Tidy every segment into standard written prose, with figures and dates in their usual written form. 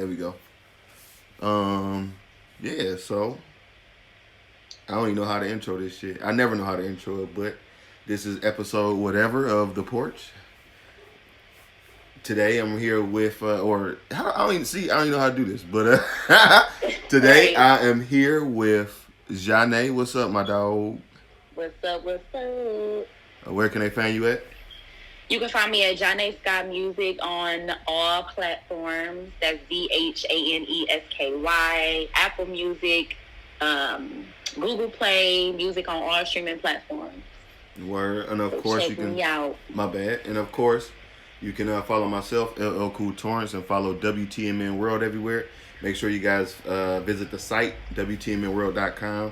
There we go. Yeah, so I don't even know how to intro this shit. I never know how to intro it, but this is episode whatever of The Porch. Today I'm here with, I don't even see, I don't even know how to do this, but today Right. I am here with Zhane. What's up, my dog? What's up? What's up? Where can they find you at? You can find me at Zhane Sky Music on all platforms. That's ZHANESKY, Apple Music, Google Play, music on all streaming platforms. Word, and of So course you check can. me out. My bad, and of course you can follow myself, LL Cool Torrance, and follow WTMN World everywhere. Make sure you guys visit the site WTMNworld.com.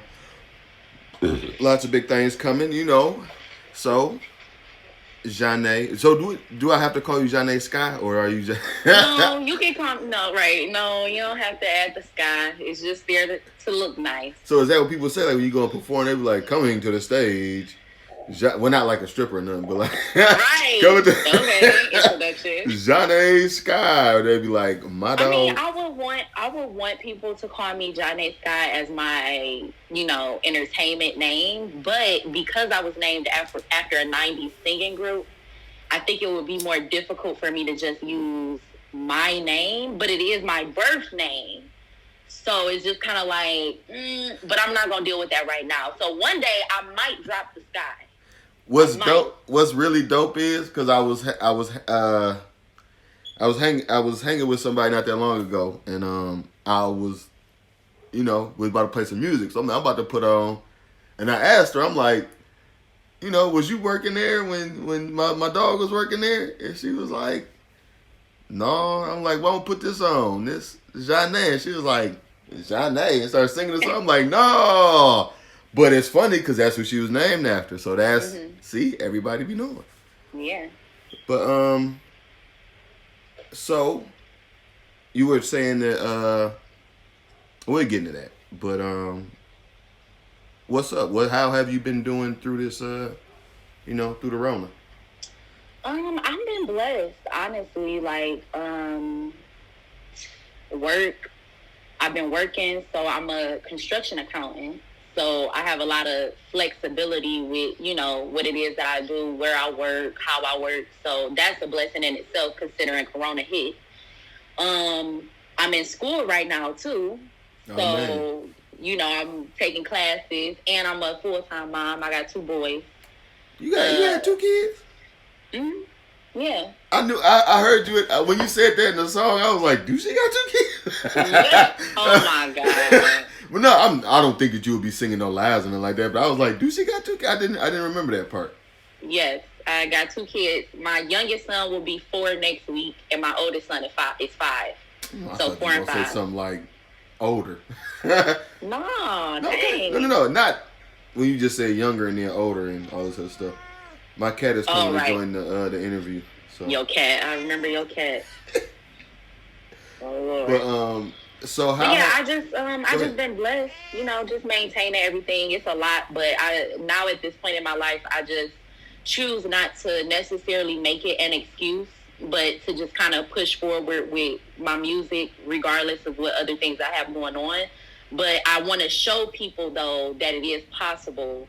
Lots of big things coming, you know. So, Zhane. So do I have to call you Zhane Sky, or are you just? No, you can come. No, right. No, you don't have to add the sky. It's just there to look nice. So is that what people say? Like when you go and perform, they be like coming to the stage. Well, not like a stripper or nothing, but like Right. coming to Okay. Introduction. Zhane Sky. Or they be like, my I mean, dog. I would want people to call me Zhane Sky as my, entertainment name, but because I was named after a '90s singing group, I think it would be more difficult for me to just use my name, but it is my birth name. So it's just kind of like, but I'm not gonna deal with that right now. So one day I might drop the sky. I What's might. dope? What's really dope is because I was hanging with somebody not that long ago, and I was was about to play some music, so I'm about to put on, and I asked her, I'm like, was you working there when my dog was working there? And she was like, no. I'm like, well, I'm gonna put this on. This Zhane. And she was like, Zhane, and started singing the song. I'm like, no. But it's funny because that's who she was named after. So that's Hmm. see, everybody be knowing. Yeah. But so you were saying that we'll get into that. But what's up? How have you been doing through this through the Rona? I've been blessed, honestly. Like, work. I've been working, so I'm a construction accountant. So I have a lot of flexibility with, what it is that I do, where I work, how I work. So that's a blessing in itself, considering Corona hit. I'm in school right now too. Oh man. So, I'm taking classes and I'm a full-time mom. I got two boys. You Uh, had two kids? mhm, yeah. I knew I heard you when you said that in the song. I was like, "Do she got two Yep. Oh kids?" my God. But no, I don't think that you would be singing no lies and like that. But I was like, "Do she got two kids?" I didn't remember that part. Yes, I got two kids. My youngest son will be 4 next week, and my oldest son is five. I So thought you 4 were and gonna say 5. something like older. No, No, okay. No, dang. not when you just say younger and then older and all this other stuff. My cat is Oh, coming to right. join the interview. So, Your cat. I remember your cat. Oh but Lord. so But yeah, how? I Go just ahead. been blessed, just maintaining everything. It's a lot, but I now at this point in my life, I just choose not to necessarily make it an excuse, but to just kind of push forward with my music, regardless of what other things I have going on. But I want to show people though that it is possible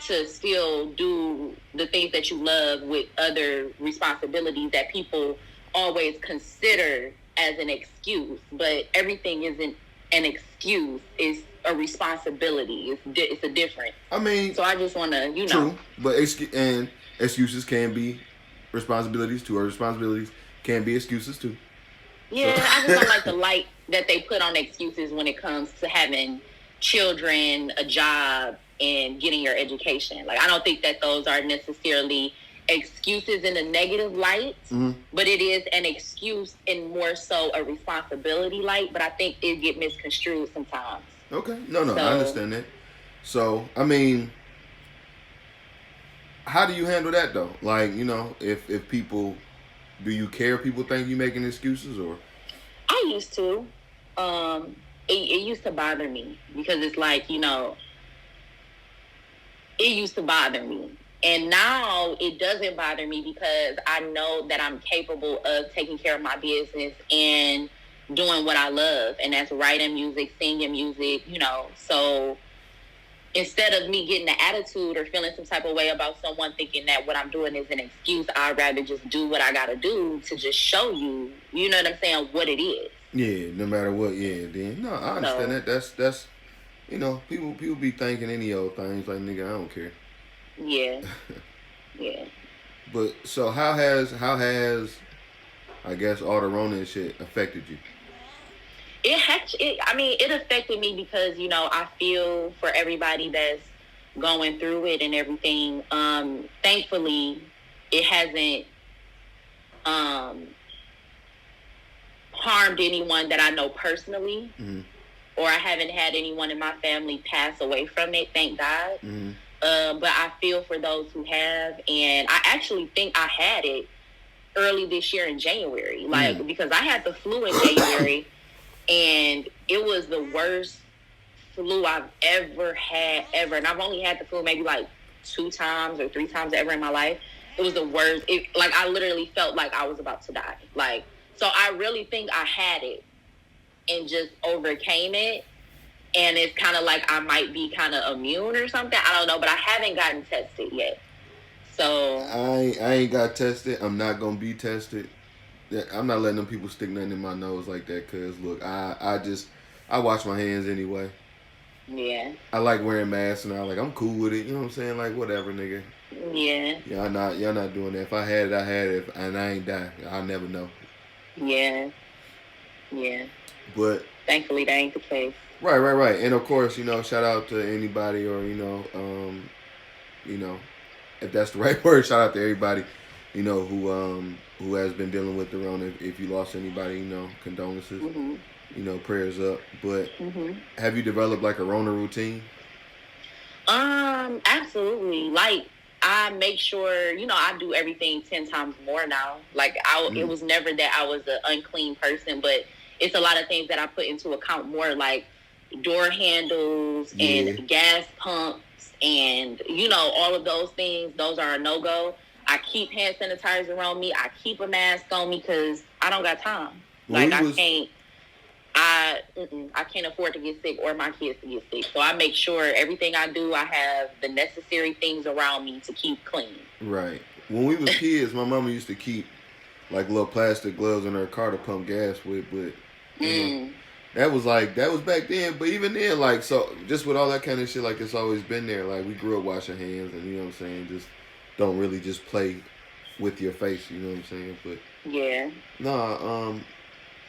to still do the things that you love with other responsibilities that people always consider as an excuse, but everything isn't an excuse. It's a responsibility. It's a difference. I mean, So I just want to, true, but excuses can be responsibilities too, or responsibilities can be excuses too. So, yeah, I just don't like the light that they put on excuses when it comes to having children, a job, and getting your education. Like, I don't think that those are necessarily excuses in a negative light, mhm. but it is an excuse in more so a responsibility light. But I think it get misconstrued sometimes. Okay, no, I So understand that. So, I mean, how do you handle that though? Like, if people, do you care if people think you making excuses or? I used to. It used to bother me because it's like, it used to bother me. And now it doesn't bother me because I know that I'm capable of taking care of my business and doing what I love, and that's writing music, singing music, So instead of me getting the attitude or feeling some type of way about someone thinking that what I'm doing is an excuse, I'd rather just do what I got to do to just show you, you know what I'm saying, what it is. Yeah, no matter what. Yeah, then no, I understand that. That's people be thinking any old things like nigga. I don't care. Yeah, yeah. But so how has I guess all the Rona and shit affected you? It affected me because, I feel for everybody that's going through it and everything. Thankfully, it hasn't harmed anyone that I know personally, or I haven't had anyone in my family pass away from it, thank God. But I feel for those who have, and I actually think I had it early this year in January, because I had the flu in January. And it was the worst flu I've ever had, ever. And I've only had the flu maybe like 2 times or 3 times ever in my life. It was the worst. I literally felt like I was about to die. So I really think I had it and just overcame it. And it's kind of like I might be kind of immune or something. I don't know, but I haven't gotten tested yet. So I ain't got tested. I'm not gonna be tested. I'm not letting them people stick nothing in my nose like that. Cause look, I wash my hands anyway. Yeah. I like wearing masks and I'm cool with it. You know what I'm saying? Like whatever, nigga. Yeah. Y'all not doing that. If I had it, I had it, and I ain't die. I'll never know. Yeah. Yeah. But thankfully, that ain't the case. Right. And of course, shout out to anybody or if that's the right word, shout out to everybody, who has been dealing with the Rona. If you lost anybody, condolences. Prayers up. But have you developed like a Rona routine? Absolutely. I make sure, I do everything 10 times more now. It was never that I was an unclean person, but it's a lot of things that I put into account more, like door handles and gas pumps and, all of those things. Those are a no-go. I keep hand sanitizer around me. I keep a mask on me because I don't got time. I can't afford to get sick or my kids to get sick. So I make sure everything I do, I have the necessary things around me to keep clean. Right. When we was kids, my mama used to keep like little plastic gloves in her car to pump gas with, but that was back then. But even then, so just with all that kind of shit, it's always been there. We grew up washing hands, and you know what I'm saying, just don't really just play with your face. You know what I'm saying? But yeah, no,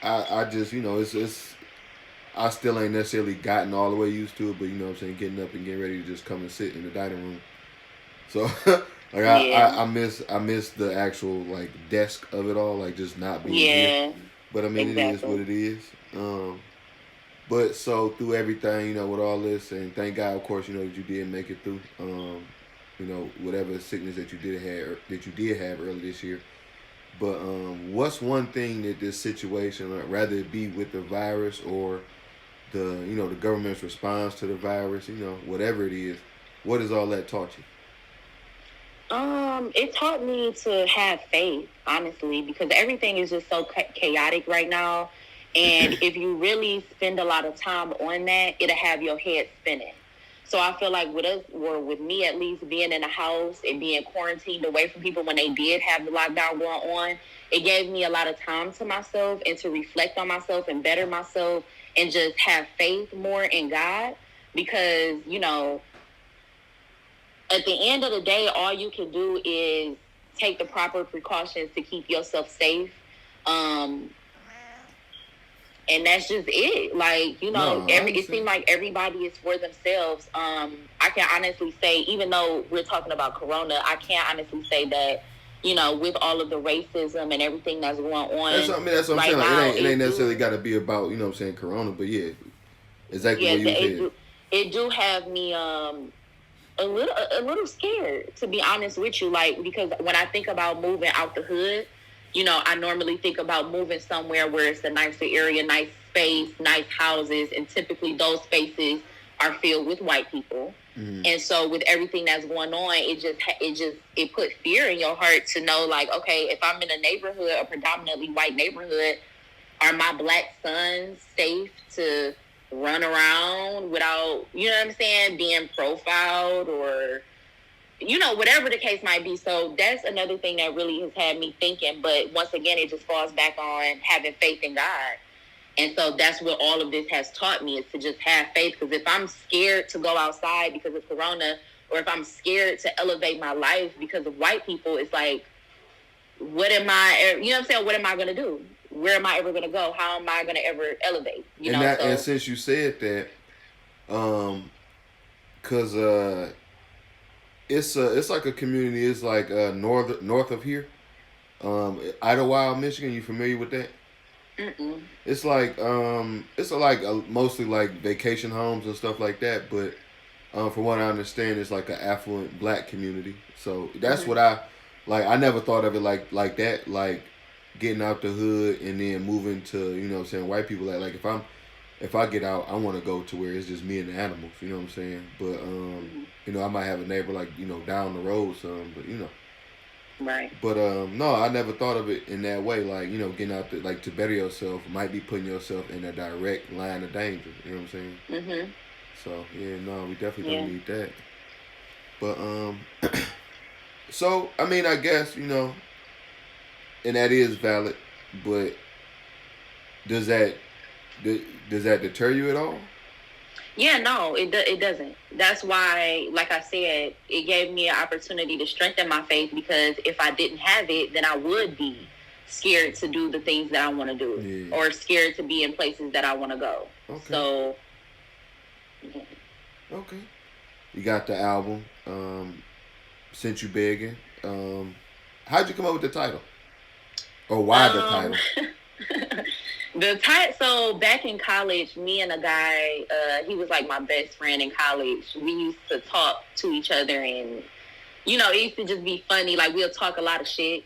I just it's I still ain't necessarily gotten all the way used to it, but you know what I'm saying, getting up and getting ready to just come and sit in the dining room. So I miss the actual desk of it all, just not being here. But I mean, exactly. It is what it is. But so through everything, with all this, and thank God, of course, that you did make it through. Whatever sickness that you did have early this year. But what's one thing that this situation, rather it be with the virus or the government's response to the virus, whatever it is, what has all that taught you? It taught me to have faith, honestly, because everything is just so chaotic right now. And if you really spend a lot of time on that, it'll have your head spinning. So I feel like with us, or with me at least, being in the house and being quarantined away from people when they did have the lockdown going on, it gave me a lot of time to myself and to reflect on myself and better myself and just have faith more in God. Because, at the end of the day, all you can do is take the proper precautions to keep yourself safe. And that's just it. It seemed like everybody is for themselves. I can honestly say, even though we're talking about Corona, I can't honestly say that, with all of the racism and everything that's going on. That's what I'm saying. Now, it ain't necessarily got to be about, Corona, but yeah, exactly what you said. It do have me a little scared, to be honest with you. Because when I think about moving out the hood, I normally think about moving somewhere where it's a nicer area, nice space, nice houses, and typically those spaces are filled with white people. Mm-hmm. And so with everything that's going on, it put fear in your heart to know, okay, if I'm in a neighborhood, a predominantly white neighborhood, are my black sons safe to run around without, you know what I'm saying, being profiled or, you know, whatever the case might be. So that's another thing that really has had me thinking. But once again, it just falls back on having faith in God. And so that's what all of this has taught me, is to just have faith. Because if I'm scared to go outside because of Corona, or if I'm scared to elevate my life because of white people, it's like, what am I, you know what I'm saying? What am I going to do? Where am I ever going to go? How am I going to ever elevate? And since you said that, cause it's like a community. It's like north of here, Idlewild, Michigan. You familiar with that? Mm-mm. It's like mostly like vacation homes and stuff like that. But from what I understand, it's like an affluent black community. So that's what I like. I never thought of it like that. Like getting out the hood and then moving to, you know what I'm saying, white people. Like if I get out, I want to go to where it's just me and the animals. You know what I'm saying? But you know, I might have a neighbor like, you know, down the road some, but you know. Right. But no, I never thought of it in that way. Like, you know, getting out there, like, to better yourself might be putting yourself in a direct line of danger. You know what I'm saying? Mm-hmm. So yeah, no, we definitely don't need that. But so I mean, I guess, you know, and that is valid. But does that deter you at all? Yeah, no, it doesn't. That's why, like I said, it gave me an opportunity to strengthen my faith, because if I didn't have it, then I would be scared to do the things that I want to do, or scared to be in places that I want to go. Okay. So, yeah. Okay. You got the album, Since You Beggin. How'd you come up with the title? Or why the title? So back in college, me and a guy, he was like my best friend in college. We used to talk to each other, and, you know, it used to just be funny. Like, we'll talk a lot of shit.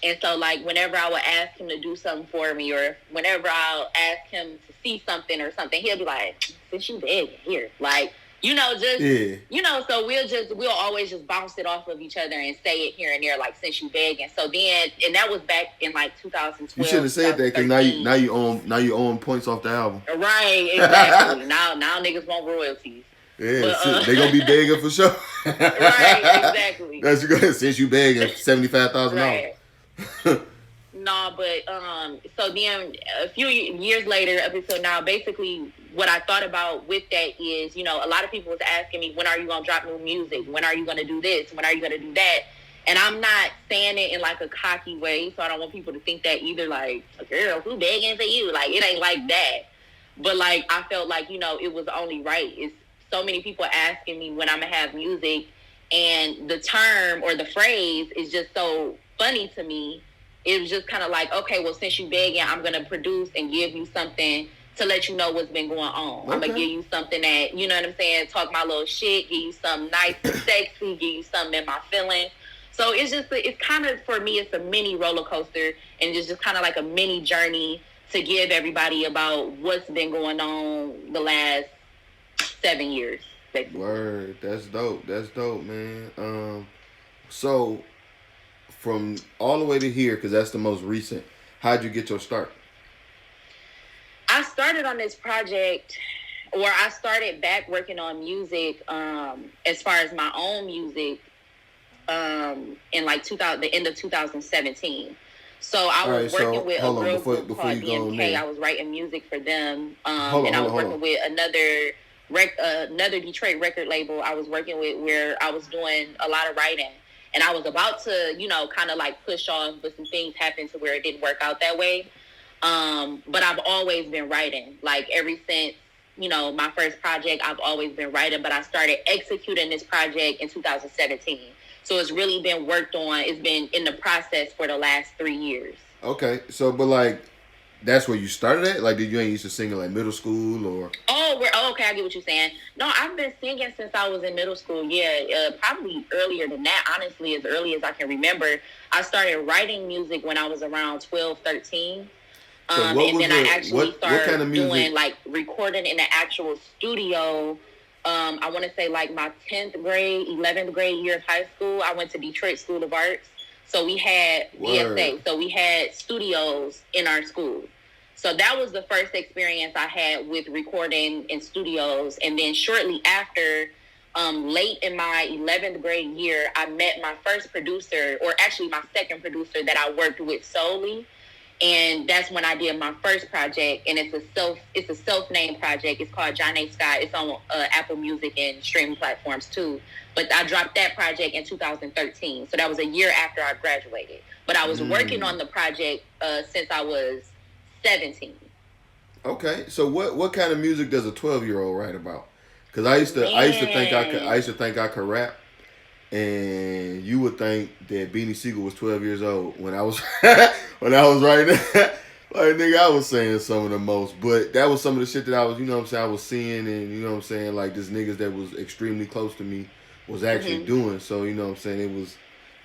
And so, like, whenever I would ask him to do something for me, or whenever I'll ask him to see something or something, he'll be like, "Since you begging here." Like, you know, just, you know, so we'll always just bounce it off of each other and say it here and there, like, "Since you begging." So then, and that was back in like 2012. You should have said that, because now you own points off the album. Right, exactly. now niggas want royalties. Yeah, but, they gonna be begging for sure. Right, exactly. That's good. Since you begging $75,000. Right. No, but so then a few years later, up until now, basically what I thought about with that is, you know, a lot of people was asking me, when are you gonna drop new music? When are you gonna do this? When are you gonna do that? And I'm not saying it in like a cocky way, so I don't want people to think that either, like, "Girl, who begging for you?" Like, it ain't like that. But like, I felt like, you know, it was only right. It's so many people asking me when I'm gonna have music, and the term or the phrase is just so funny to me. It was just kind of like, okay, well, since you begging, I'm going to produce and give you something to let you know what's been going on. Okay. I'm going to give you something that, you know what I'm saying, talk my little shit, give you something nice and sexy, give you something in my feelings. So it's just, it's kind of, for me, it's a mini roller coaster, and it's just kind of like a mini journey to give everybody about what's been going on the last 7 years, basically. Word, that's dope, man. So from all the way to here, because that's the most recent, how'd you get your start? I started on this project, or I started back working on music, as far as my own music, in like the end of 2017. So I was working with a girl group called DMK. I was writing music for them, and I was working with another Detroit record label I was working with, where I was doing a lot of writing. And I was about to, you know, kind of like push off, but some things happened to where it didn't work out that way. But I've always been writing. Like, ever since, you know, my first project, I've always been writing. But I started executing this project in 2017. So it's really been worked on. It's been in the process for the last 3 years. Okay. So, but like, that's where you started at? Like, did you ain't used to sing in like middle school or? Okay, I get what you're saying. No, I've been singing since I was in middle school. Yeah, probably earlier than that, honestly, as early as I can remember. I started writing music when I was around 12, 13. And then I actually started doing, like, recording in the actual studio. I want to say, like, my 10th grade, 11th grade year of high school, I went to Detroit School of Arts. So we had DSA. So we had studios in our school. So that was the first experience I had with recording in studios. And then shortly after, late in my 11th grade year, I met my first producer, or actually my second producer that I worked with solely. And that's when I did my first project, and it's a self-named project. It's called Zhane Sky. It's on Apple Music and streaming platforms too. But I dropped that project in 2013, so that was a year after I graduated. But I was working on the project since I was 17. Okay, so what kind of music does a 12-year-old write about? Because I used to think I could rap, and you would think that Beanie Siegel was 12 years old when I was when I was writing that. Like, nigga, I was saying some of the most, but that was some of the shit that I was, you know what I'm saying, I was seeing, and you know what I'm saying, like, this niggas that was extremely close to me was actually doing. So, you know what I'm saying, it was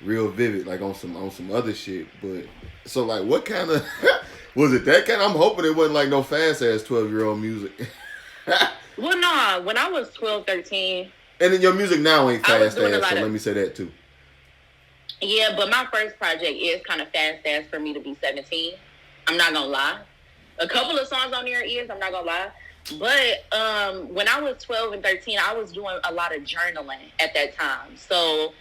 real vivid, like on some other shit. But so, like, what kind of was it that kind? I'm hoping it wasn't like no fast ass 12-year-old music. Well, no, when I was 12, 13. And then your music now ain't fast ass, so let me say that too. Yeah, but my first project is kind of fast ass for me to be 17. I'm not gonna lie. A couple of songs on there is, I'm not gonna lie. But when I was 12 and 13, I was doing a lot of journaling at that time. So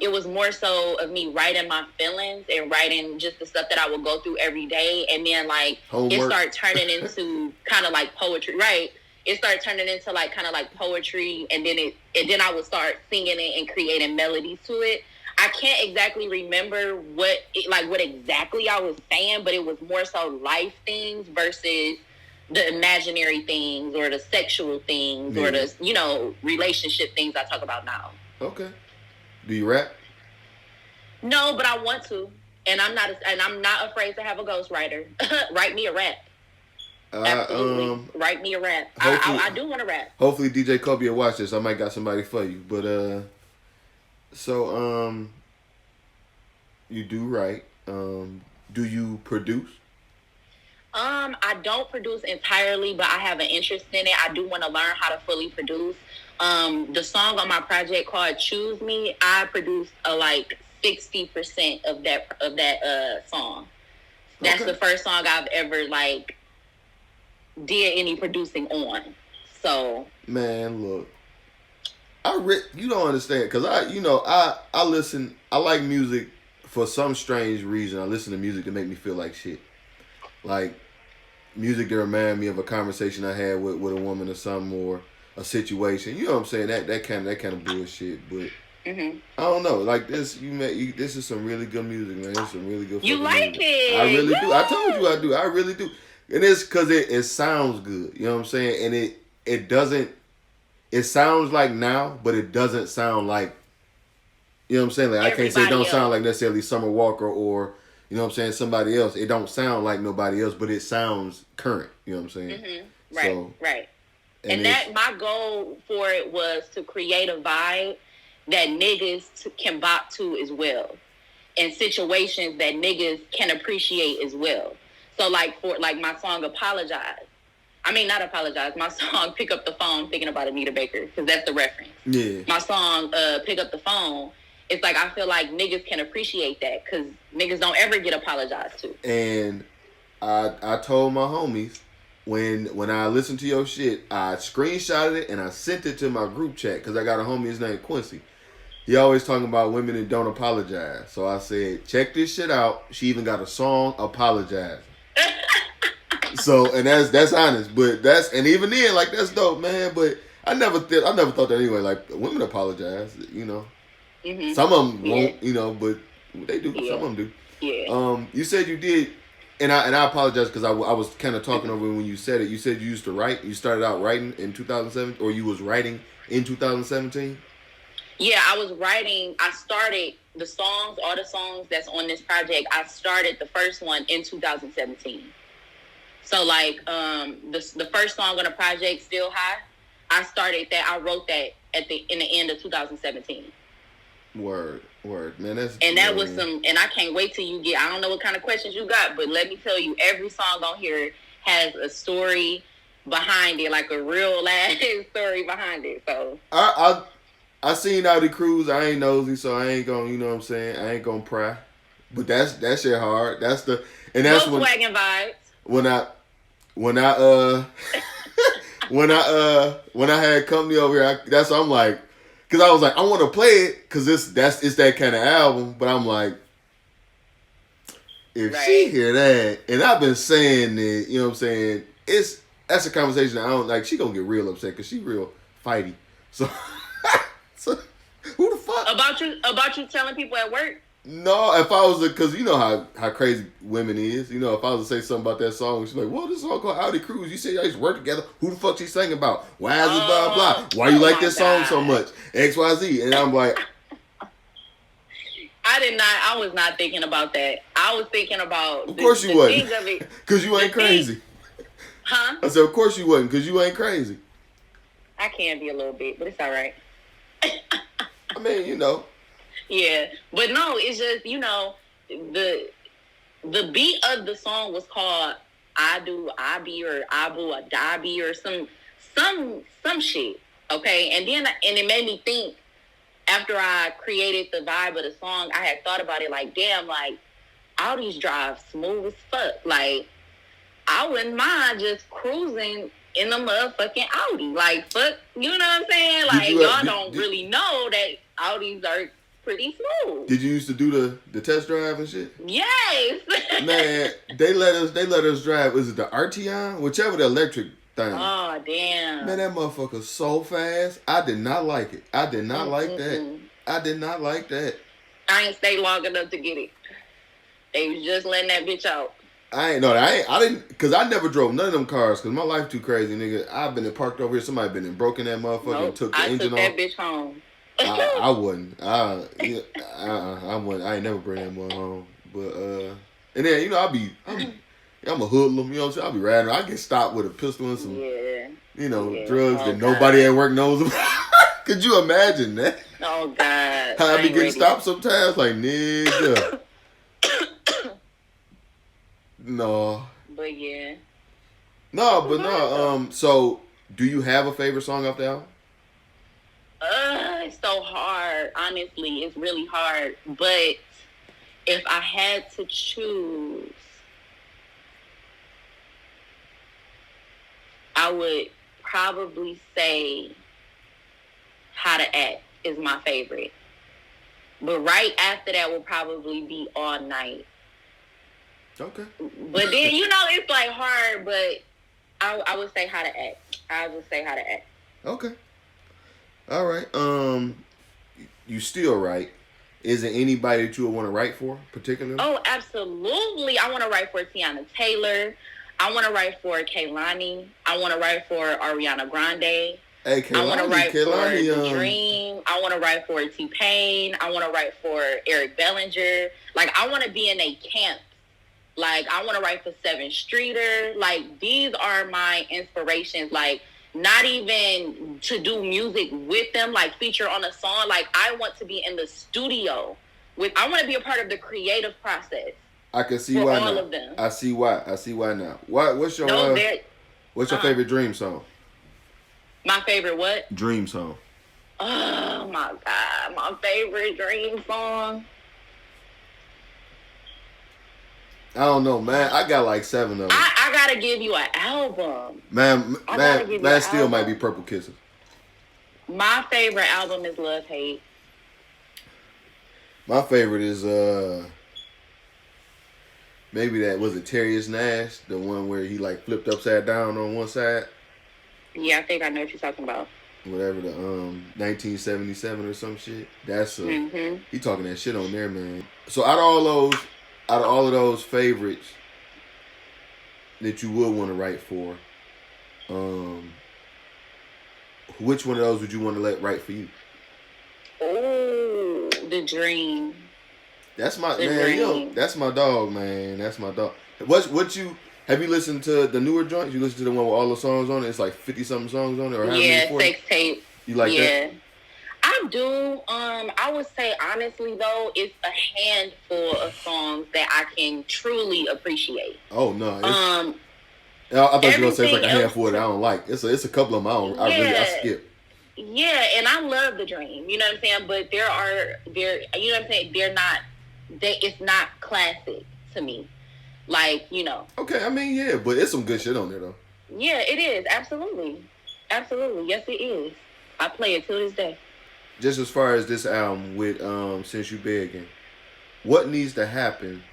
it was more so of me writing my feelings and writing just the stuff that I would go through every day. And then, like, it started turning into kind of like poetry, right? It started turning into like kind of like poetry, and then I would start singing it and creating melodies to it. I can't exactly remember what exactly I was saying, but it was more so life things versus the imaginary things or the sexual things or the, you know, relationship things I talk about now. Okay. Do you rap? No, but I want to, and I'm not afraid to have a ghostwriter write me a rap. Absolutely. Write me a rap. I do want to rap. Hopefully DJ Kobe will watch this. I might got somebody for you. But so you do write. Do you produce? I don't produce entirely, but I have an interest in it. I do want to learn how to fully produce. The song on my project called Choose Me, I produced like 60% of that song. That's the first song I've ever like did any producing on. So, man, look, you don't understand, because I listen. I like music for some strange reason. I listen to music to make me feel like shit, like music that remind me of a conversation I had with a woman or something, or a situation. You know what I'm saying? That kind of bullshit. But I don't know. Like this, this is some really good music, man. It's some really good. You like music. it? I really do. I told you I do. I really do. And it's because it sounds good. You know what I'm saying? And it doesn't. It sounds like now, but it doesn't sound like. You know what I'm saying? Like, I can't say it don't sound like necessarily Summer Walker or, you know what I'm saying, somebody else. It don't sound like nobody else, but it sounds current. You know what I'm saying? Right, so, right. And that my goal for it was to create a vibe that niggas can bop to as well, and situations that niggas can appreciate as well. So like for my song Apologize. I mean, not Apologize. My song Pick Up the Phone, thinking about Anita Baker, because that's the reference. Yeah. My song Pick Up the Phone. It's like I feel like niggas can appreciate that because niggas don't ever get apologized to. And I told my homies when I listened to your shit, I screenshotted it and I sent it to my group chat because I got a homie, his name Quincy. He always talking about women that don't apologize. So I said, check this shit out. She even got a song, Apologize. So, and that's honest, but and even then, like, that's dope, man. But I never thought that anyway. Like, women apologize, you know. Some of them won't, you know, but they do. Yeah. Some of them do. Yeah. You said you did, and I apologize because I was kind of talking over when you said it. You said you used to write. You started out writing in 2007, or you was writing in 2017. Yeah, I was writing. I started the songs, all the songs that's on this project. I started the first one in 2017. So like the first song on the project, Still High, I started that. I wrote that in the end of 2017. Word, man. That was some, and I can't wait till you get. I don't know what kind of questions you got, but let me tell you, every song on here has a story behind it, like a real life story behind it. So I seen Audi Cruz. I ain't nosy, so I ain't gonna, you know what I'm saying. I ain't gonna pry. But that shit hard. That's Volkswagen vibes. when I when I uh when I had company over here, that's what I'm like, because I was like, I want to play it because it's that kind of album, but I'm like, if she hear that, and I've been saying it, you know what I'm saying, that's a conversation I don't like. She gonna get real upset because she real fighty. So, so who the fuck about you telling people at work? No, if I was because you know how crazy women is. You know, if I was to say something about that song, she's like, "Well, this song called Audi Cruz. You say y'all used to work together. Who the fuck she singing about? Why is this blah blah? Why you like this song so much? X Y Z." And I'm like, I was not thinking about that. I was thinking about. Of course you wasn't, because you ain't crazy. Huh? I said, of course you wasn't, because you ain't crazy. I can be a little bit, but it's all right. I mean, you know. Yeah, but no, it's just, you know, the beat of the song was called I Do, I Be, or Abu, or Dabi, or some shit, okay? And it made me think, after I created the vibe of the song, I had thought about it like, damn, like, Audis drive smooth as fuck. Like, I wouldn't mind just cruising in the motherfucking Audi. Like, fuck, you know what I'm saying? Like, y'all don't really know that Audis are pretty smooth. Did you used to do the test drive and shit? Yes. Man, they let us drive. Was it the Arteon? Whichever the electric thing. Oh damn. Man, that motherfucker so fast. I did not like it. I did not like that. I did not like that. I ain't stayed long enough to get it. They was just letting that bitch out. I didn't, because I never drove none of them cars, because my life too crazy, nigga. I've been parked over here. Somebody been and broken that motherfucker and took the engine off. I took that bitch home. I wouldn't. I wouldn't. I ain't never bring that one home. But and then you know I'm a hoodlum. You know what I'm saying? I'll be riding. I get stopped with a pistol and some drugs that nobody at work knows about. Could you imagine that? Oh God. How I be getting stopped sometimes, like nigga. No. But yeah. No, but no. So, do you have a favorite song off the album? It's so hard. Honestly, it's really hard. But if I had to choose, I would probably say How to Act is my favorite. But right after that will probably be All Night. Okay. But then, you know, it's like hard, but I would say How to Act. I would say How to Act. Okay. All right. You still write. Is there anybody that you would want to write for, particularly? Oh, absolutely. I want to write for Teyanna Taylor. I want to write for Kehlani. I want to write for Ariana Grande. Hey, Kehlani, I want to write for The Dream. I want to write for T-Pain. I want to write for Eric Bellinger. Like, I want to be in a camp. Like, I want to write for Seven Streeter. Like, these are my inspirations. Like, not even to do music with them, like feature on a song. Like, I want to be in the studio I want to be a part of the creative process. I can see why all now. Of them. I see why now. What's your favorite Dream song? My favorite what? Dream song. Oh my God, my favorite Dream song. I don't know, man. I got like 7 of them. I gotta give you an album. Man, still might be Purple Kisses. My favorite album is Love Hate. My favorite is maybe that was it Terrius Nash, the one where he like flipped upside down on one side. Yeah, I think I know what you're talking about. Whatever, the 1977 or some shit. That's he talking that shit on there, man. So out of all of those favorites that you would want to write for, which one of those would you want to let write for you? Oh, The Dream. That's my man. Yo, that's my dog, man. That's my dog. Have you listened to the newer joints? You listen to the one with all the songs on it? It's like 50-something songs on it, or sex tape. You like that? I do. I would say honestly though, it's a handful of songs that I can truly appreciate. Oh no. I thought you were gonna say it's like a handful that I don't like. It's a couple of them I skip. Yeah, and I love The Dream. You know what I'm saying? But you know what I'm saying? It's not classic to me. Like, you know. Okay, I mean, yeah, but it's some good shit on there though. Yeah, it is. Absolutely. Absolutely. Yes, it is. I play it till this day. Just as far as this album with Since You Beggin, what needs to happen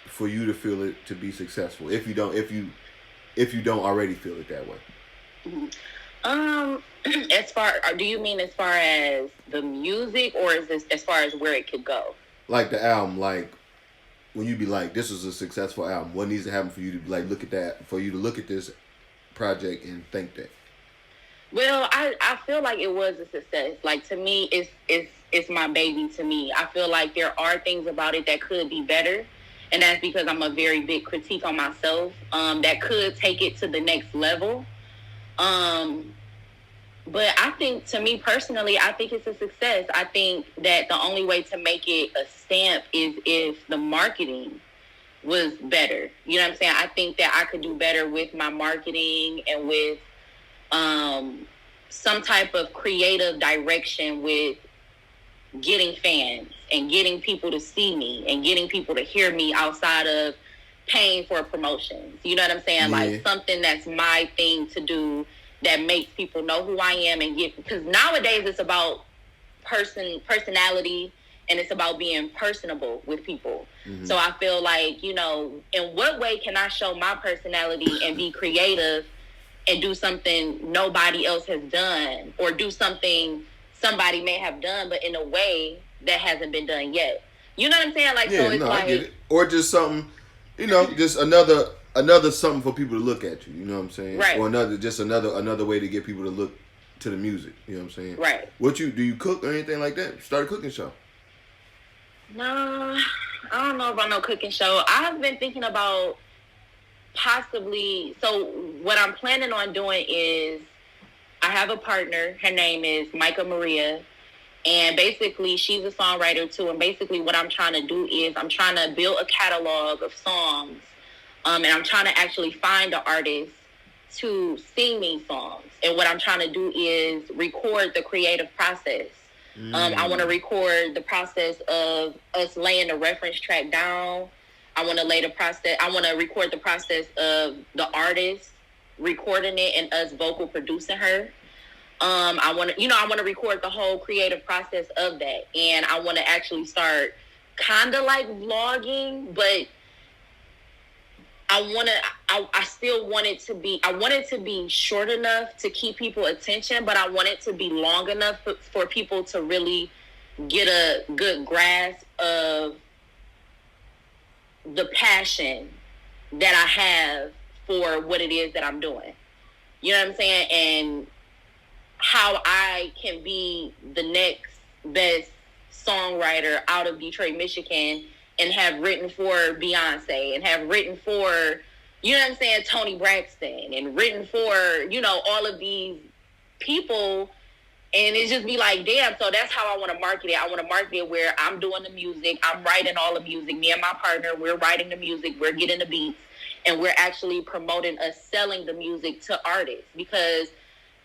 for you to feel it to be successful? If you don't already feel it that way. As far, do you mean as far as the music, or is this as far as where it could go? Like the album, like when you be like, this is a successful album. What needs to happen for you to be like, look at that, for you to look at this project and think that? Well, I feel like it was a success. Like, to me, it's my baby. To me, I feel like there are things about it that could be better, and that's because I'm a very big critique on myself. That could take it to the next level. But I think, to me personally, I think it's a success. I think that the only way to make it a stamp is if the marketing was better. You know what I'm saying? I think that I could do better with my marketing and with some type of creative direction with getting fans and getting people to see me and getting people to hear me outside of paying for promotions. You know what I'm saying? Yeah. Like, something that's my thing to do that makes people know who I am and get, because nowadays it's about personality, and it's about being personable with people. Mm-hmm. So I feel like, you know, in what way can I show my personality and be creative and do something nobody else has done, or do something somebody may have done, but in a way that hasn't been done yet. You know what I'm saying? Like, yeah, so it's like, I get it. Or just something, you know, just another something for people to look at you. You know what I'm saying? Right. Or another way to get people to look to the music. You know what I'm saying? Right. Do you cook or anything like that? Start a cooking show? No, I don't know about no cooking show. I've been thinking about possibly. So what I'm planning on doing is, I have a partner. Her name is Micah Maria. And basically, she's a songwriter too. And basically what I'm trying to do is, I'm trying to build a catalog of songs. And I'm trying to actually find an artist to sing me songs. And what I'm trying to do is record the creative process. I want to record the process of us laying the reference track down. I want to record the process of the artist recording it and us vocal producing her. I want to record the whole creative process of that. And I want to actually start kind of like vlogging, but I want it to be short enough to keep people attention, but I want it to be long enough for people to really get a good grasp of the passion that I have for what it is that I'm doing. You know what I'm saying? And how I can be the next best songwriter out of Detroit, Michigan, and have written for Beyonce, and have written for, you know what I'm saying, Tony Braxton, and written for, you know, all of these people. And it just be like, damn, so that's how I want to market it. I want to market it where I'm doing the music, I'm writing all the music. Me and my partner, we're writing the music, we're getting the beats, and we're actually promoting us selling the music to artists. Because,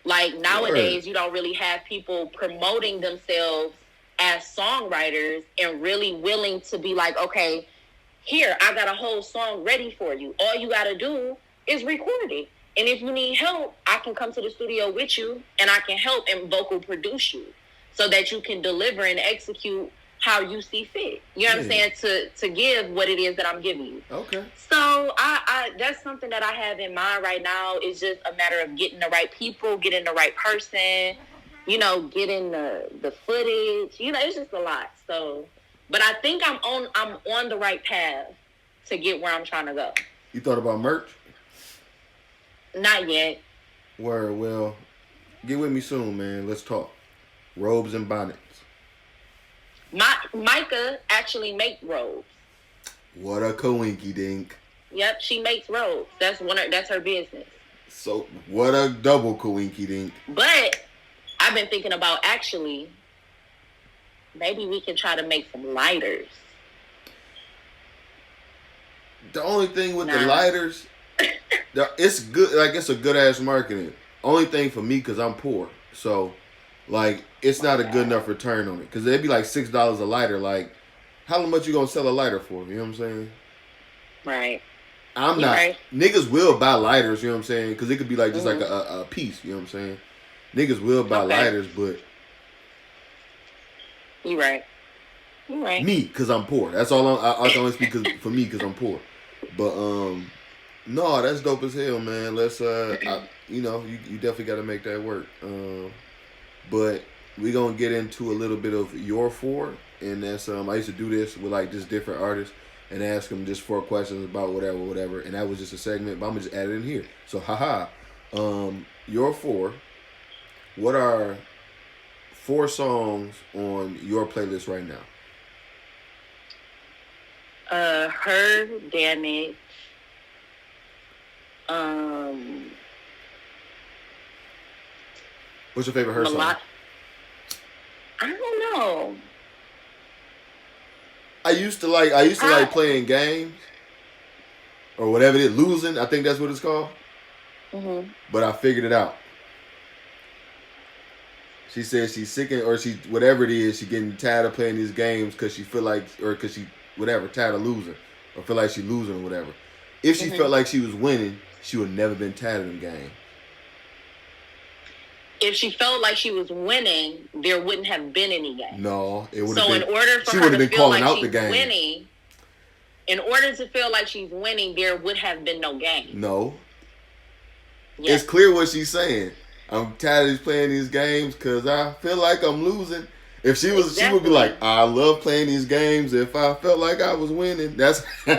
like, nowadays, you don't really have people promoting themselves as songwriters and really willing to be like, okay, here, I got a whole song ready for you. All you got to do is record it. And if you need help, I can come to the studio with you, and I can help and vocal produce you so that you can deliver and execute how you see fit. You know what I'm saying? To give what it is that I'm giving you. Okay. So I that's something that I have in mind right now. It's just a matter of getting the right people, getting the right person, you know, getting the footage. You know, it's just a lot. So, but I think I'm on the right path to get where I'm trying to go. You thought about merch? Not yet. Word. Well, get with me soon, man. Let's talk. Robes and bonnets. Micah actually makes robes. What a coinky dink. Yep, she makes robes. That's her business. So what a double coinky dink. But I've been thinking about, actually, maybe we can try to make some lighters. The only thing with the lighters, it's good. Like, it's a good ass marketing. Only thing for me, because I'm poor, so like it's not a good enough return on it. Because it'd be like $6 a lighter. Like, how much you gonna sell a lighter for? You know what I'm saying? Right. I'm You not. right. Niggas will buy lighters, you know what I'm saying? Because it could be like just like Mm-hmm. a piece, you know what I'm saying? Niggas will buy Okay. lighters, but You right. You right. me, because I'm poor. That's all I can only speak for me, because I'm poor. But, no, that's dope as hell, man. Let's, you definitely got to make that work. But we going to get into a little bit of your four. And that's, I used to do this with like just different artists and ask them just 4 questions about whatever. And that was just a segment, but I'm going to just add it in here. So, haha. Your four. What are 4 songs on your playlist right now? Her Damage. What's your favorite Her song? I don't know. I used to like playing games or whatever it is, losing. I think that's what it's called. Mm-hmm. But I figured it out. She says she's sick or she whatever it is, she getting tired of playing these games because she feel like or because she whatever tired of losing or feel like she losing or whatever. If she felt like she was winning, she would never been tired of the game. If she felt like she was winning, there wouldn't have been any game. No, it would have been. So in order for she her to feel like she's winning, in order to feel like she's winning, there would have been no game. No. Yes. It's clear what she's saying. I'm tired of playing these games because I feel like I'm losing. If she was, she would be like, I love playing these games. If I felt like I was winning, that's the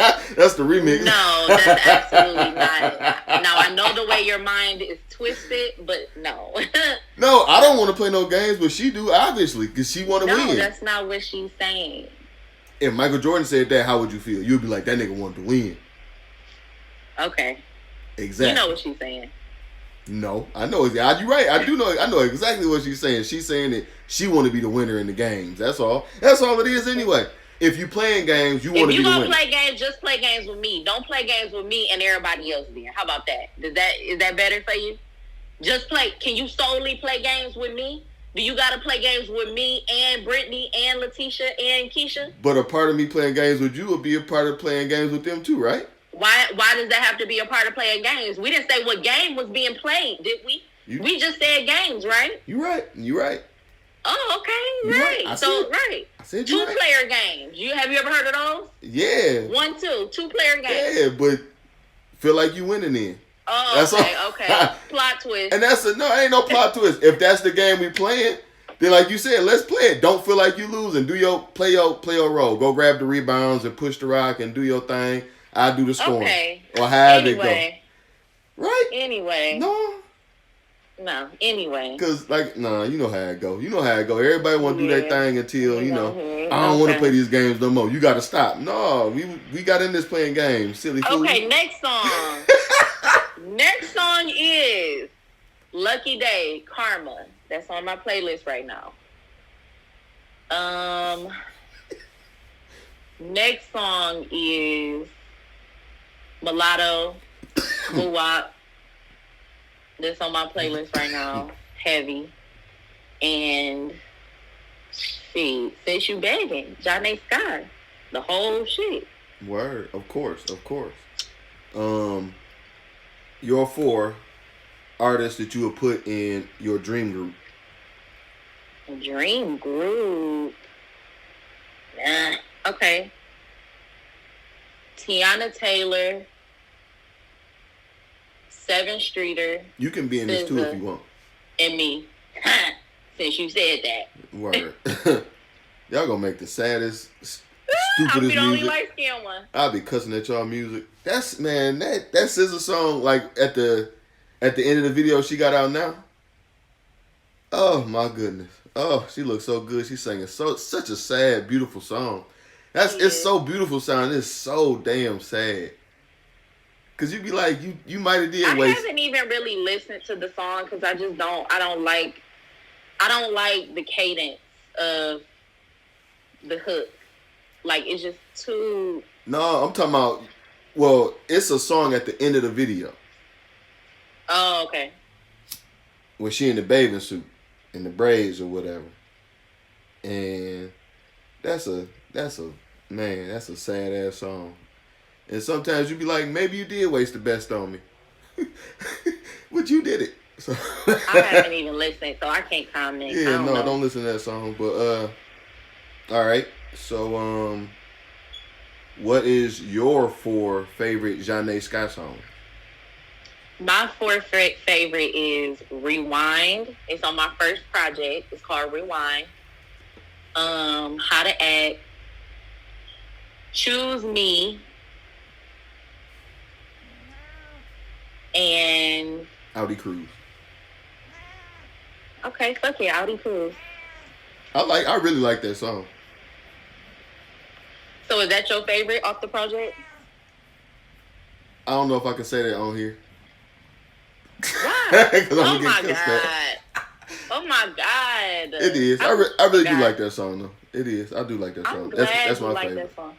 remix. No, that's absolutely not. Now I know the way your mind is twisted, but no. No, I don't want to play no games, but she do obviously because she want to win. No, that's not what she's saying. If Michael Jordan said that, how would you feel? You'd be like, that nigga wanted to win. Okay. Exactly. You know what she's saying. No, I know. You're right. I know exactly what she's saying. She's saying that she want to be the winner in the games. That's all. That's all it is anyway. If you playing games, you want to be the winner. If you gonna play games, just play games with me. Don't play games with me and everybody else there. How about that? Is that better for you? Just play. Can you solely play games with me? Do you got to play games with me and Brittany and Letitia and Keisha? But a part of me playing games with you would be a part of playing games with them too, right? Why does that have to be a part of playing games? We didn't say what game was being played, did we? We just said games, right? You're right. Oh, okay. Right. I said 2-player games. Have you ever heard of those? Yeah. 1, 2. 2-player games. Yeah, but feel like you winning then. Oh, that's okay. Plot twist. And ain't no plot twist. If that's the game we playing, then like you said, let's play it. Don't feel like you losing. Play your role. Go grab the rebounds and push the rock and do your thing. I do the scoring. Okay. Or have it go. Right? Anyway. No. Anyway. Because, you know how it go. Everybody want to do their thing until, I don't want to play these games no more. You got to stop. No, we got in this playing games. Silly fool. Okay, next song. Next song is Lucky Day, Karma. That's on my playlist right now. Next song is Mulatto, Muwap. That's on my playlist right now. Heavy. And Since You Beggin, Zhane Sky. The whole shit. Word. Of course. Your 4 artists that you would put in your dream group. Dream group? Nah. Okay. Teyanna Taylor, 7 Streeter. You can be in this too if you want. And me. Since you said that. Word. Y'all gonna make the saddest, stupidest music. I'll be the only light-skinned one. I'll be cussing at y'all music. That SZA song, like at the end of the video she got out now. Oh my goodness. Oh, she looks so good. She's singing such a sad, beautiful song. It's so beautiful sound. It's so damn sad. Cause you be like, you might have did waste. I haven't even really listened to the song because I don't like the cadence of the hook. Like it's just too. No, I'm talking about. Well, it's a song at the end of the video. Oh, okay. When she in the bathing suit, in the braids or whatever, and that's a sad ass song. And sometimes you be like, maybe you did waste the best on me. But you did it. So I haven't even listened, so I can't comment. I yeah, don't no, know. don't listen to that song. But all right. So what is your 4 favorite Zhane Sky songs? My fourth favorite is Rewind. It's on my first project. It's called Rewind. How to Act. Choose Me. And Audi Cruz. okay, fuck yeah, Audi Cruz. I really like that song. So is that your favorite off the project? I don't know if I can say that on here. Why? Oh my god. Oh my god. It is. I really do like that song though. It is. I do like that song. I'm glad that's you my like favorite. that song.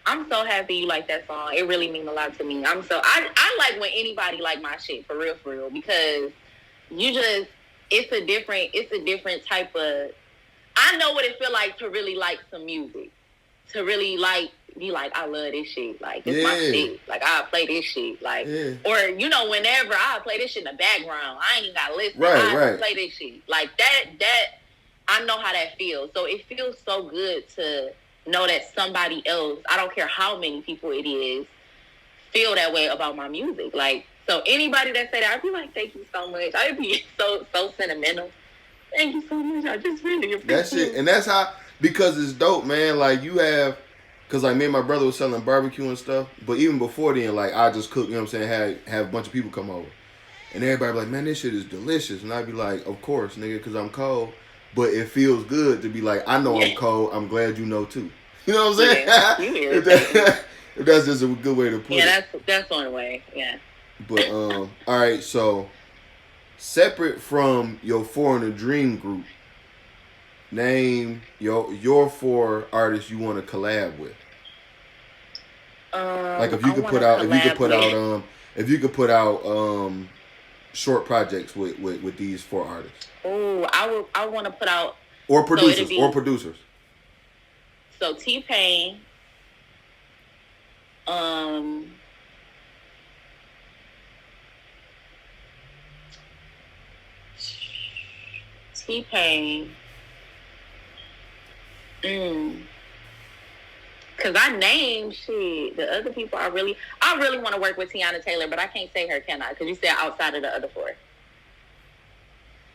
I'm so happy you like that song. It really means a lot to me. I like when anybody like my shit for real, because it's a different type of. I know what it feel like to really like some music, to really be like, I love this shit, like it's my shit, like I'll play this shit, like or whenever I'll play this shit in the background, I ain't even gotta listen, I'll play this shit like that. I know how that feels, so it feels so good to know that somebody else, I don't care how many people it is, feel that way about my music. Like, so anybody that say that, I'd be like, thank you so much. I'd be so sentimental. Thank you so much. I just really appreciate that shit. And that's how, because it's dope, man. Like, you have, because like me and my brother was selling barbecue and stuff, but even before then, like, I just cook, you know what I'm saying, have a bunch of people come over. And everybody be like, man, this shit is delicious. And I'd be like, of course, nigga, because I'm cold. But it feels good to be like, I know I'm cold. I'm glad you know too. You know what I'm saying? Yeah, if that's just a good way to put it. Yeah, that's one way. Yeah. But all right, so separate from your 4 in a Dream group, name your 4 artists you want to collab with. Like if you could put out short projects with these 4 artists. Oh, I want to put out or producers. So T-Pain, because I named shit. The other people I really want to work with Teyanna Taylor, but I can't say her, can I? Because you said outside of the other 4.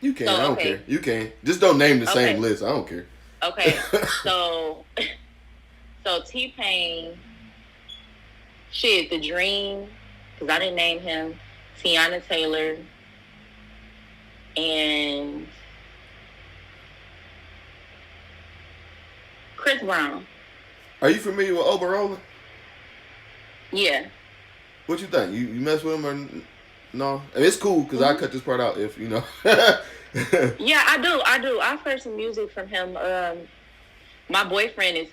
You can. I don't care. You can. Just don't name the same list. I don't care. Okay. So T-Pain, shit, The Dream, because I didn't name him, Teyanna Taylor, and Chris Brown. Are you familiar with Oberroller? Yeah. What you think? You mess with him or no? I mean, it's cool because I cut this part out if you know. Yeah, I do. I've heard some music from him. My boyfriend is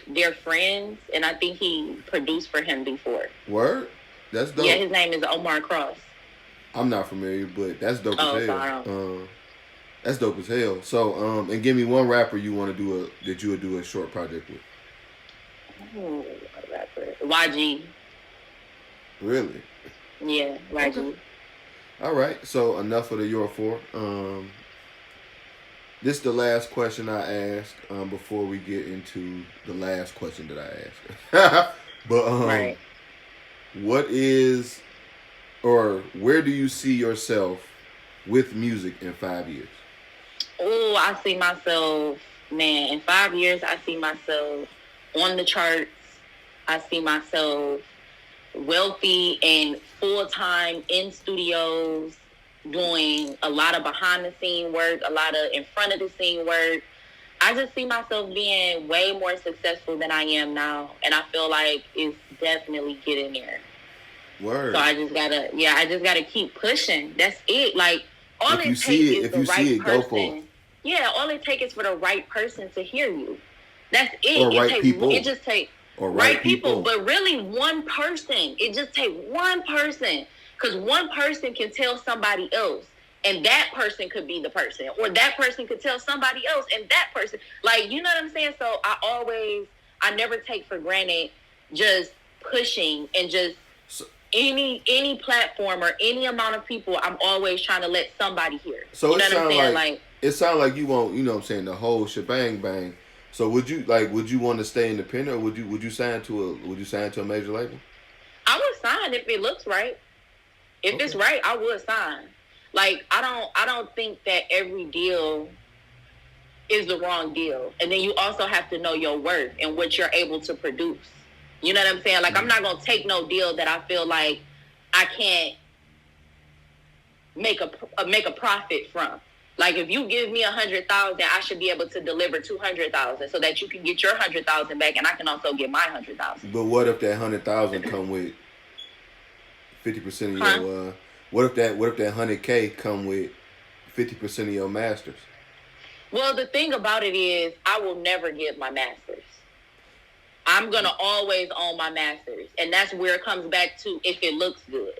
they're friends, and I think he produced for him before. Word? That's dope. Yeah, his name is Omar Cross. I'm not familiar, but that's dope as hell. Sorry. That's dope as hell. So, and give me one rapper you want to that you would do a short project with. Ooh, a rapper. YG. Really? Yeah, YG. Okay. All right. So enough of the your 4. This is the last question I ask before we get into the last question that I ask. But right. What is, or where do you see yourself with music in 5 years? Oh, I see myself, man, in 5 years, I see myself on the charts. I see myself wealthy and full-time in studios, doing a lot of behind-the-scene work, a lot of in front of the scene work. I just see myself being way more successful than I am now, and I feel like it's definitely getting there. Word. So I just gotta keep pushing. That's it. Like, all it takes is the right person. Yeah, all it takes is for the right person to hear you. That's it. Or right people. It just takes right people, but really one person. It just takes one person, because one person can tell somebody else, and that person could be the person, or that person could tell somebody else, and that person, like, you know what I'm saying? So I never take for granted just pushing and just any platform or any amount of people, I'm always trying to let somebody hear. So you know what I'm saying? Like it sounds like you want, you know what I'm saying, the whole shebang bang. So would you want to stay independent, or would you sign to a major label? I would sign if it looks right. If it's right, I would sign. Like I don't think that every deal is the wrong deal. And then you also have to know your worth and what you're able to produce. You know what I'm saying? Like, I'm not gonna take no deal that I feel like I can't make a profit from. Like, if you give me 100,000, I should be able to deliver 200,000 so that you can get your 100,000 back, and I can also get my 100,000. But what if that 100,000 come with 50% of your? What if that 100K come with 50% of your masters? Well, the thing about it is, I will never give my masters. I'm going to always own my masters. And that's where it comes back to if it looks good.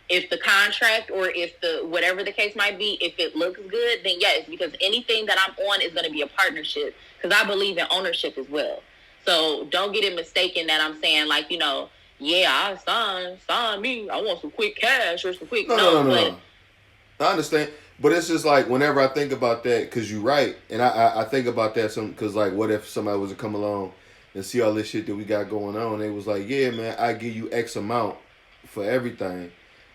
If the contract or if the whatever the case might be, if it looks good, then yes, because anything that I'm on is going to be a partnership because I believe in ownership as well. So don't get it mistaken that I'm saying like, you know, yeah, I sign me. I want some quick cash or some quick. No. I understand. But it's just like whenever I think about that, because you're right, and I think about that because like what if somebody was to come along and see all this shit that we got going on, they was like, yeah, man, I give you X amount for everything.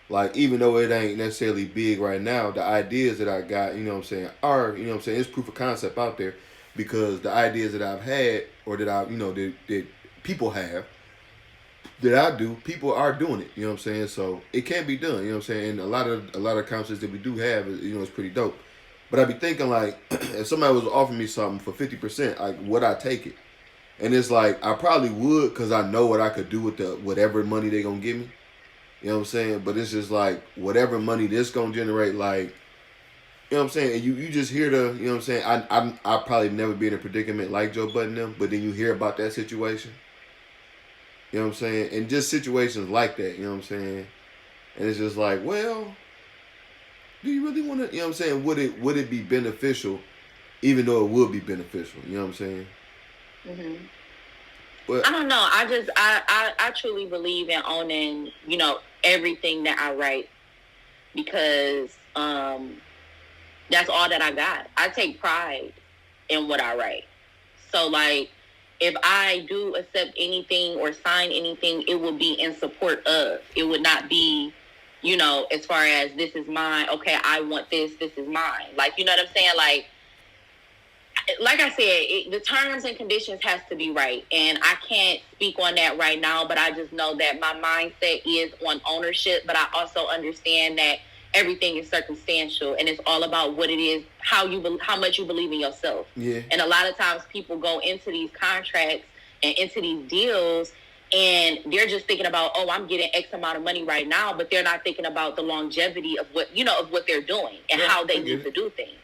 Like, even though it ain't necessarily big right now, the ideas that I got, you know what I'm saying, are, you know what I'm saying, it's proof of concept out there because the ideas that I've had or that I, you know, that people have, that I do, people are doing it, you know what I'm saying? So it can be done, you know what I'm saying? And a lot of concepts that we do have, you know, it's pretty dope. But I be thinking like, if somebody was offering me something for 50%, like, would I take it? And it's like, I probably would because I know what I could do with whatever money they gonna give me. You know what I'm saying? But it's just like, whatever money this gonna generate, like, you know what I'm saying? And you just hear the, you know what I'm saying? I probably never be in a predicament like Joe Budden them, but then you hear about that situation. You know what I'm saying? And just situations like that, you know what I'm saying? And it's just like, well, do you really want to, you know what I'm saying? Would it be beneficial, even though it would be beneficial? You know what I'm saying? Mm-hmm. But I don't know. I truly believe in owning, you know, everything that I write because that's all that I got. I take pride in what I write. So, like, if I do accept anything or sign anything, it would be in support of. It would not be, you know, as far as this is mine. Okay, I want this. This is mine. Like, you know what I'm saying? Like I said, the terms and conditions has to be right. And I can't speak on that right now, but I just know that my mindset is on ownership. But I also understand that everything is circumstantial and it's all about what it is, how much you believe in yourself. Yeah. And a lot of times people go into these contracts and into these deals and they're just thinking about, oh, I'm getting X amount of money right now, but they're not thinking about the longevity of what, you know, of what they're doing and how they need to do things.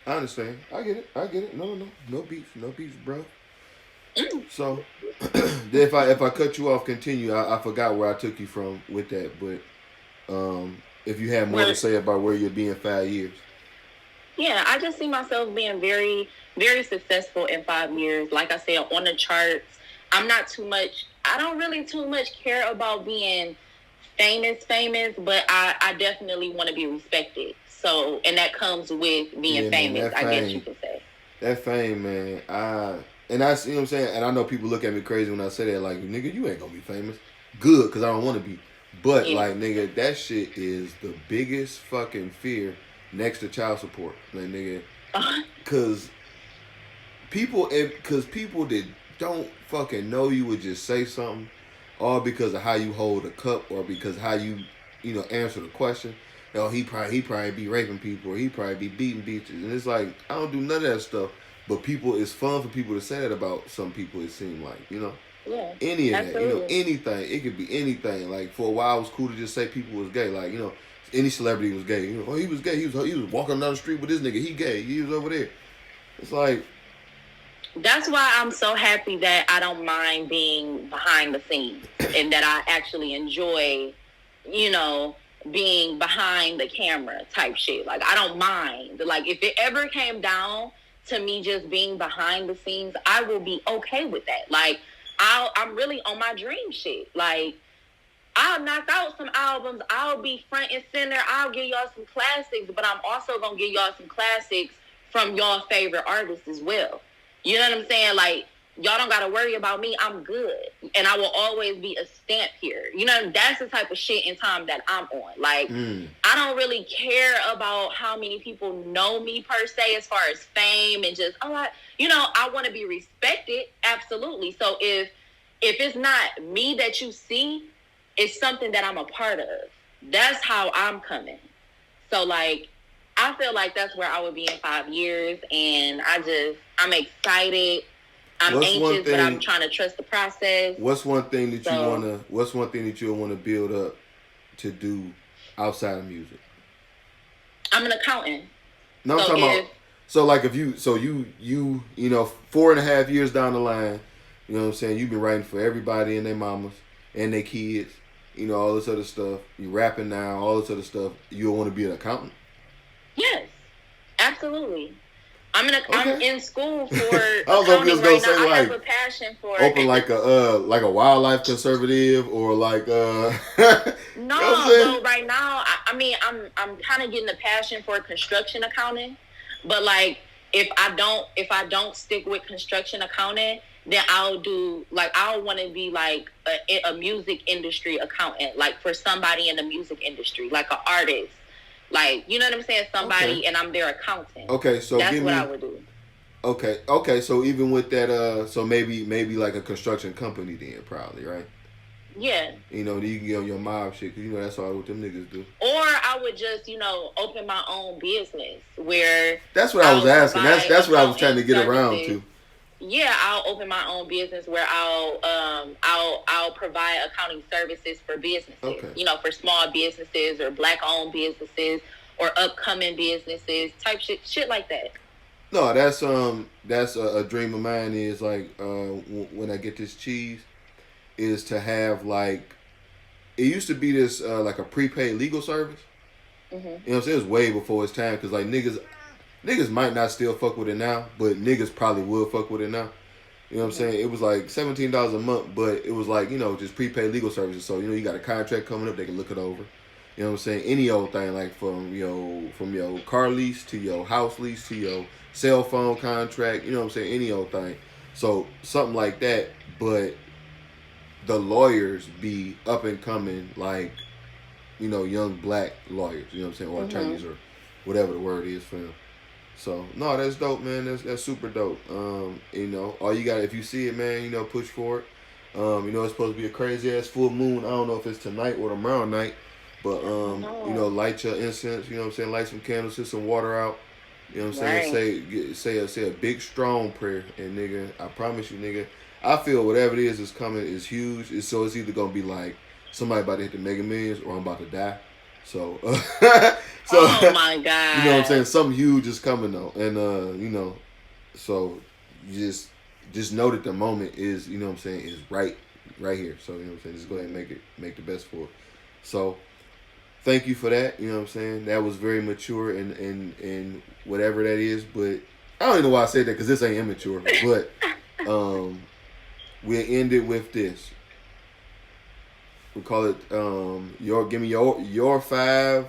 I understand. I get it. No beef, bro. So, if I cut you off, continue. I forgot where I took you from with that, but if you have more to say about where you'll be in 5 years. Yeah, I just see myself being very, very successful in 5 years. Like I said, on the charts. I don't really too much care about being famous, but I definitely want to be respected. So, and that comes with being famous, I guess you could say. That fame, man. You know what I'm saying? And I know people look at me crazy when I say that, like, nigga, you ain't gonna be famous. Good, because I don't want to be. But, like, nigga, that shit is the biggest fucking fear next to child support. Like, nigga. Because people that don't fucking know you would just say something, all because of how you hold a cup or because how you know, answer the question. Oh, he probably be raping people or he probably be beating bitches. And it's like, I don't do none of that stuff. But it's fun for people to say that about some people, it seems like, you know? Yeah. Any of that, you know, anything. It could be anything. Like, for a while, it was cool to just say people was gay. Like, you know, any celebrity was gay. You know, oh, he was gay. He was walking down the street with this nigga. He gay. He was over there. It's like... That's why I'm so happy that I don't mind being behind the scenes and that I actually enjoy, you know, being behind the camera type shit. Like, I don't mind. Like, if it ever came down to me just being behind the scenes, I will be okay with that. Like, I'm really on my dream shit. Like, I'll knock out some albums. I'll be front and center. I'll give y'all some classics, but I'm also gonna give y'all some classics from y'all favorite artists as well. You know what I'm saying? Like, y'all don't gotta worry about me. I'm good, and I will always be a stamp here. You know, that's the type of shit and time that I'm on. Like, I don't really care about how many people know me per se, as far as fame and just I want to be respected. Absolutely. So if it's not me that you see, it's something that I'm a part of. That's how I'm coming. So, like, I feel like that's where I would be in 5 years, and I'm excited. I'm anxious, but I'm trying to trust the process. What's one thing that you wanna build up to do outside of music? I'm an accountant. No, I'm talking about. So like if you 4.5 years down the line, you know what I'm saying, you've been writing for everybody and their mamas and their kids, all this other stuff. You rapping now, all this other stuff. You want to be an accountant? Yes, absolutely. I'm in school for I was accounting gonna right say, now. like, I have a passion for open like a wildlife conservative or like No, so right now I'm kind of getting a passion for construction accounting, but like if I don't stick with construction accounting, then I'll want to be like a music industry accountant, like for somebody in the music industry, like an artist. Like, you know what I'm saying? Somebody, and I'm their accountant. Okay, so that's what I would do. Okay. So even with that, so maybe like a construction company then, probably, right? Yeah. You can get on your mob shit, because that's all what them niggas do. Or I would just, open my own business where. That's what I was asking. That's what I was trying to get around to. Yeah, I'll open my own business where I'll provide accounting services for businesses. Okay. For small businesses or black-owned businesses or upcoming businesses, type shit like that. No, that's a dream of mine. Is like when I get this cheese, is to have like, it used to be this like a prepaid legal service. Mm-hmm. You know what I'm saying? It was way before its time, because like niggas might not still fuck with it now, but niggas probably will fuck with it now. You know what I'm saying? It was like $17 a month, but it was like, just prepaid legal services. So, you got a contract coming up, they can look it over. You know what I'm saying? Any old thing, like from your car lease to your house lease to your cell phone contract, you know what I'm saying? Any old thing. So, something like that, but the lawyers be up and coming, like, young black lawyers, you know what I'm saying? Or attorneys or whatever the word is for them. So, no, that's dope, man. That's super dope. All you got, if you see it, man, push for it. It's supposed to be a crazy ass full moon. I don't know if it's tonight or tomorrow night, but light your incense. You know what I'm saying? Light some candles, put some water out. You know what I'm saying? Say a big strong prayer, and nigga, I promise you, nigga, I feel whatever it is coming is huge. So it's either gonna be like somebody about to hit the Mega Millions, or I'm about to die. So, oh my God. You know what I'm saying? Something huge is coming though. And, so you just know that the moment is, you know what I'm saying, is right here. So, you know what I'm saying? Just go ahead and make the best for it. So, thank you for that. You know what I'm saying? That was very mature and whatever that is. But I don't even know why I said that, because this ain't immature. But we'll end it with this. We call it give me your 5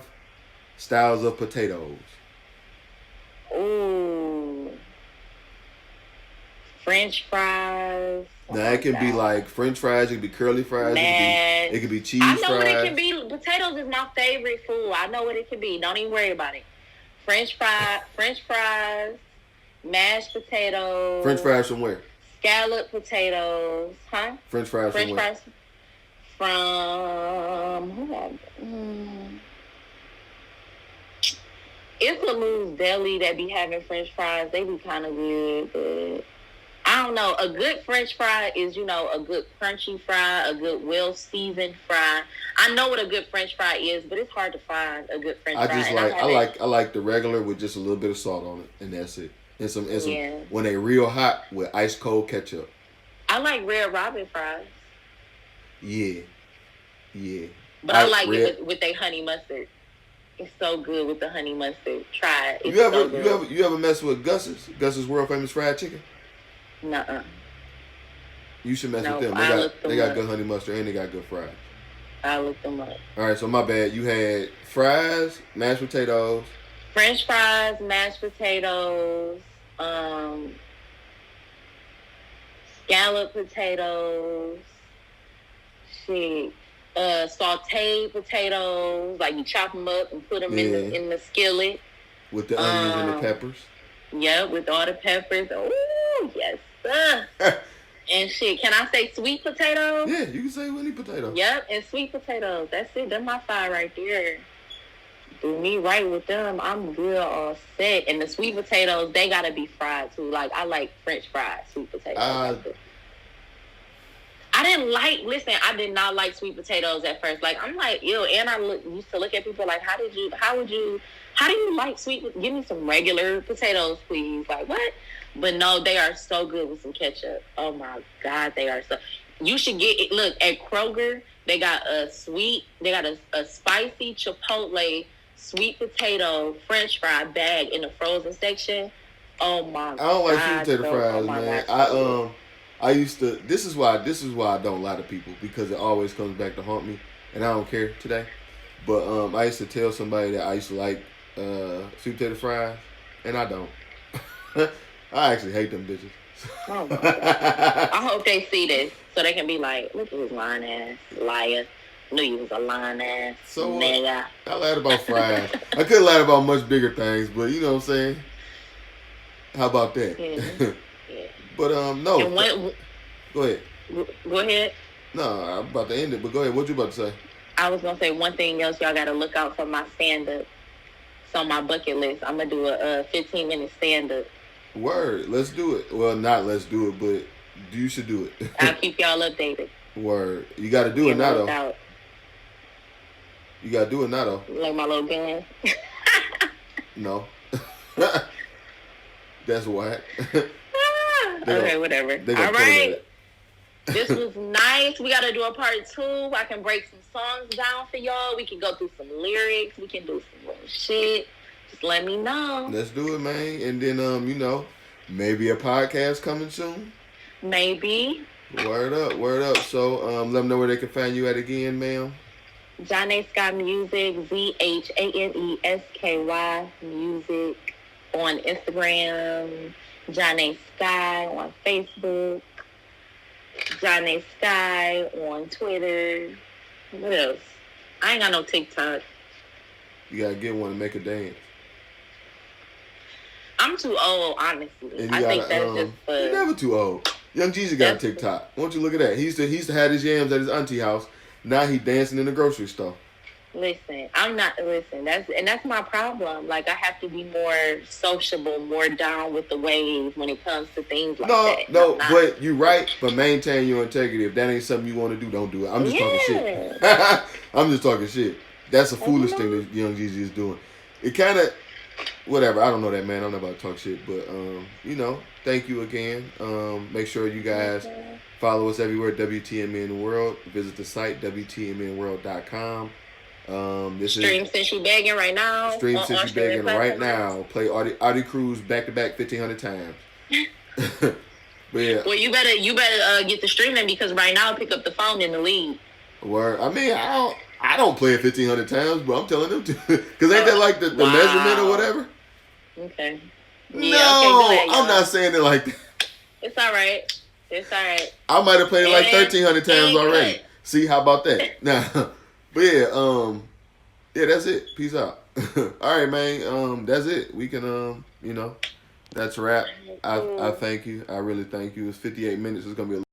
styles of potatoes. Ooh. French fries. Now it can be like French fries, it can be curly fries, it could be cheese fries. I know what it can be. Potatoes is my favorite food. I know what it can be. Don't even worry about it. French fries, mashed potatoes. French fries from where? Scalloped potatoes. Huh? French fries from where? It's a Lou's Deli that be having French fries. They be kind of good, but I don't know. A good French fry is, a good crunchy fry, a good well-seasoned fry. I know what a good French fry is, but it's hard to find a good French fry. I like the regular with just a little bit of salt on it, and that's it. And some when they real hot with ice cold ketchup. I like Red Robin fries. Yeah. But I like it with their honey mustard. It's so good with the honey mustard. Try it. You ever mess with Gus's world famous fried chicken? Nuh-uh. You should mess No, with them. They got good honey mustard and they got good fries. I looked them up. All right, so my bad. You had fries, mashed potatoes, French fries, mashed potatoes, scalloped potatoes, shit, sauteed potatoes. Like you chop them up and put them in the skillet with the onions and the peppers. Yeah, with all the peppers. Oh yes, sir. And shit, can I say sweet potatoes? Yeah, you can say any potato. Yep, and sweet potatoes. That's it. They're my five right there. Do me right with them. I'm good all set. And the sweet potatoes, they gotta be fried too. Like I like French fried sweet potatoes. I did not like sweet potatoes at first. Like I'm like, ew. And I used to look at people like, how do you like sweet? Give me some regular potatoes, please. Like what? But no, they are so good with some ketchup. Oh my God, they are so. You should get it. Look at Kroger. They got a spicy chipotle sweet potato French fry bag in the frozen section. Oh my God. I don't like sweet potato fries, man. I used to. This is why I don't lie to people, because it always comes back to haunt me, and I don't care today. But I used to tell somebody that I used to like sweet potato fries, and I don't. I actually hate them bitches. Oh my God. I hope they see this so they can be like, look at his lying ass, liar. Knew you was a lying ass, nigga. I lied about fries. I could have lied about much bigger things, but you know what I'm saying? How about that? Yeah. Yeah. But no. Go ahead. Go ahead. No, I'm about to end it, but go ahead. What you about to say? I was gonna say one thing else. Y'all gotta look out for my stand-up. It's on my bucket list. I'm gonna do a 15-minute stand-up. Word. Let's do it. Well, not let's do it, but you should do it. I'll keep y'all updated. Word. You got to do it now, though. You got to do it now, though. Like my little gun. No. That's whack. Okay, whatever. All right. This was nice. We got to do a part 2. I can break some songs down for y'all. We can go through some lyrics. We can do some little shit. Just let me know. Let's do it, man. And then, maybe a podcast coming soon. Maybe. Word up. So, let them know where they can find you at again, ma'am. Zhane Sky Music, ZHANESKY Music on Instagram. Zhane Sky on Facebook. Zhane Sky on Twitter. What else? I ain't got no TikTok. You gotta get one and make a dance. I'm too old, honestly. I think that's just for... You're never too old. Young Jeezy got a TikTok. Why don't you look at that? He used to have his yams at his auntie house. Now he dancing in the grocery store. Listen, that's my problem. Like, I have to be more sociable, more down with the waves when it comes to things like that. No, but you're right. But maintain your integrity. If that ain't something you want to do, don't do it. I'm just talking shit. I'm just talking shit. That's a foolish thing that Young Jeezy is doing. It kind of, whatever. I don't know that, man. I'm not about to talk shit. But, thank you again. Make sure you guys follow us everywhere, WTMN World. Visit the site, WTMNworld.com. Stream Since You Beggin right now. Stream Since You Beggin right now. Play Audi Cruz back-to-back 1,500 times. But yeah. Well, you better get the streaming, because right now pick up the phone in the lead. Word. I mean, I don't play it 1,500 times, but I'm telling them to. Because ain't that like the measurement or whatever? Okay. Yeah, I'm not saying it like that. It's all right. I might have played it like 1,300 times already. See, how about that? Now, but yeah, that's it. Peace out. All right, man. That's it. We can, that's a wrap. I thank you. I really thank you. It's 58 minutes. It's gonna be a